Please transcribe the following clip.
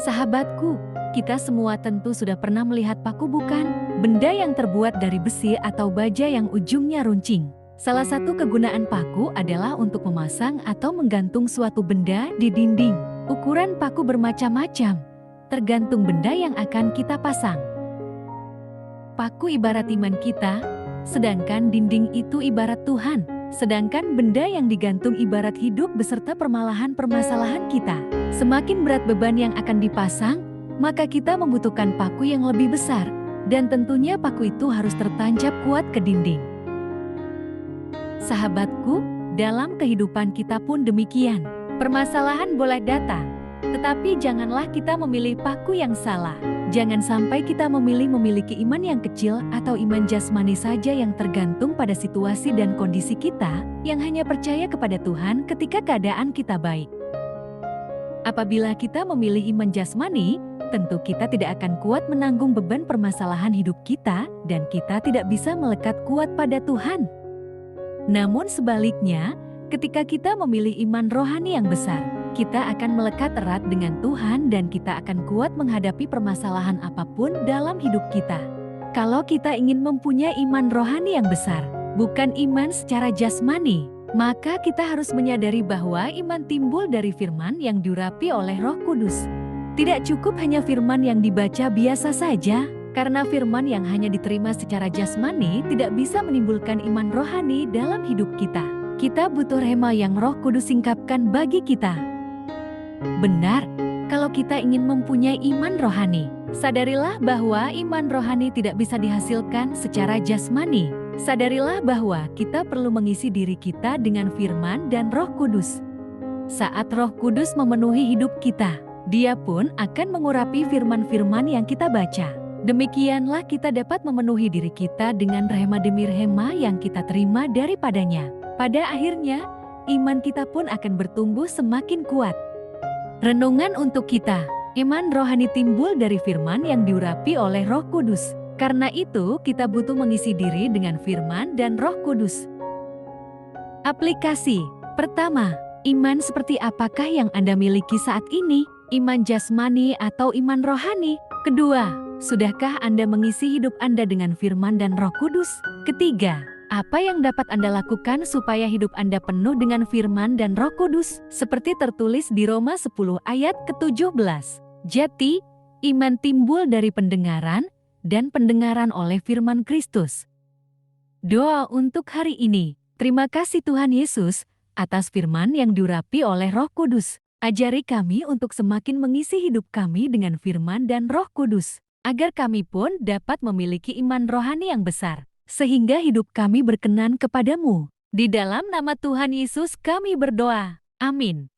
Sahabatku, kita semua tentu sudah pernah melihat paku bukan? Benda yang terbuat dari besi atau baja yang ujungnya runcing. Salah satu kegunaan paku adalah untuk memasang atau menggantung suatu benda di dinding. Ukuran paku bermacam-macam, tergantung benda yang akan kita pasang. Paku ibarat iman kita, sedangkan dinding itu ibarat Tuhan. Sedangkan benda yang digantung ibarat hidup beserta permasalahan kita. Semakin berat beban yang akan dipasang, maka kita membutuhkan paku yang lebih besar, dan tentunya paku itu harus tertancap kuat ke dinding. Sahabatku, dalam kehidupan kita pun demikian. Permasalahan boleh datang, tetapi janganlah kita memilih paku yang salah. Jangan sampai kita memiliki iman yang kecil atau iman jasmani saja yang tergantung pada situasi dan kondisi kita, yang hanya percaya kepada Tuhan ketika keadaan kita baik. Apabila kita memilih iman jasmani, tentu kita tidak akan kuat menanggung beban permasalahan hidup kita dan kita tidak bisa melekat kuat pada Tuhan. Namun sebaliknya, ketika kita memilih iman rohani yang besar, kita akan melekat erat dengan Tuhan dan kita akan kuat menghadapi permasalahan apapun dalam hidup kita. Kalau kita ingin mempunyai iman rohani yang besar, bukan iman secara jasmani, maka kita harus menyadari bahwa iman timbul dari firman yang diurapi oleh Roh Kudus. Tidak cukup hanya firman yang dibaca biasa saja, karena firman yang hanya diterima secara jasmani tidak bisa menimbulkan iman rohani dalam hidup kita. Kita butuh rema yang Roh Kudus singkapkan bagi kita. Benar, kalau kita ingin mempunyai iman rohani, sadarilah bahwa iman rohani tidak bisa dihasilkan secara jasmani. Sadarilah bahwa kita perlu mengisi diri kita dengan firman dan Roh Kudus. Saat Roh Kudus memenuhi hidup kita, Dia pun akan mengurapi firman-firman yang kita baca. Demikianlah kita dapat memenuhi diri kita dengan rema demi rema yang kita terima daripadanya. Pada akhirnya, iman kita pun akan bertumbuh semakin kuat. Renungan untuk kita, iman rohani timbul dari firman yang diurapi oleh Roh Kudus. Karena itu, kita butuh mengisi diri dengan firman dan Roh Kudus. Aplikasi. Pertama, iman seperti apakah yang Anda miliki saat ini? Iman jasmani atau iman rohani? Kedua, sudahkah Anda mengisi hidup Anda dengan firman dan Roh Kudus? Ketiga, apa yang dapat Anda lakukan supaya hidup Anda penuh dengan firman dan Roh Kudus? Seperti tertulis di Roma 10 ayat ke-17. Jadi, iman timbul dari pendengaran, dan pendengaran oleh firman Kristus. Doa untuk hari ini. Terima kasih Tuhan Yesus, atas firman yang diurapi oleh Roh Kudus. Ajari kami untuk semakin mengisi hidup kami dengan firman dan Roh Kudus, agar kami pun dapat memiliki iman rohani yang besar, sehingga hidup kami berkenan kepadamu. Di dalam nama Tuhan Yesus kami berdoa. Amin.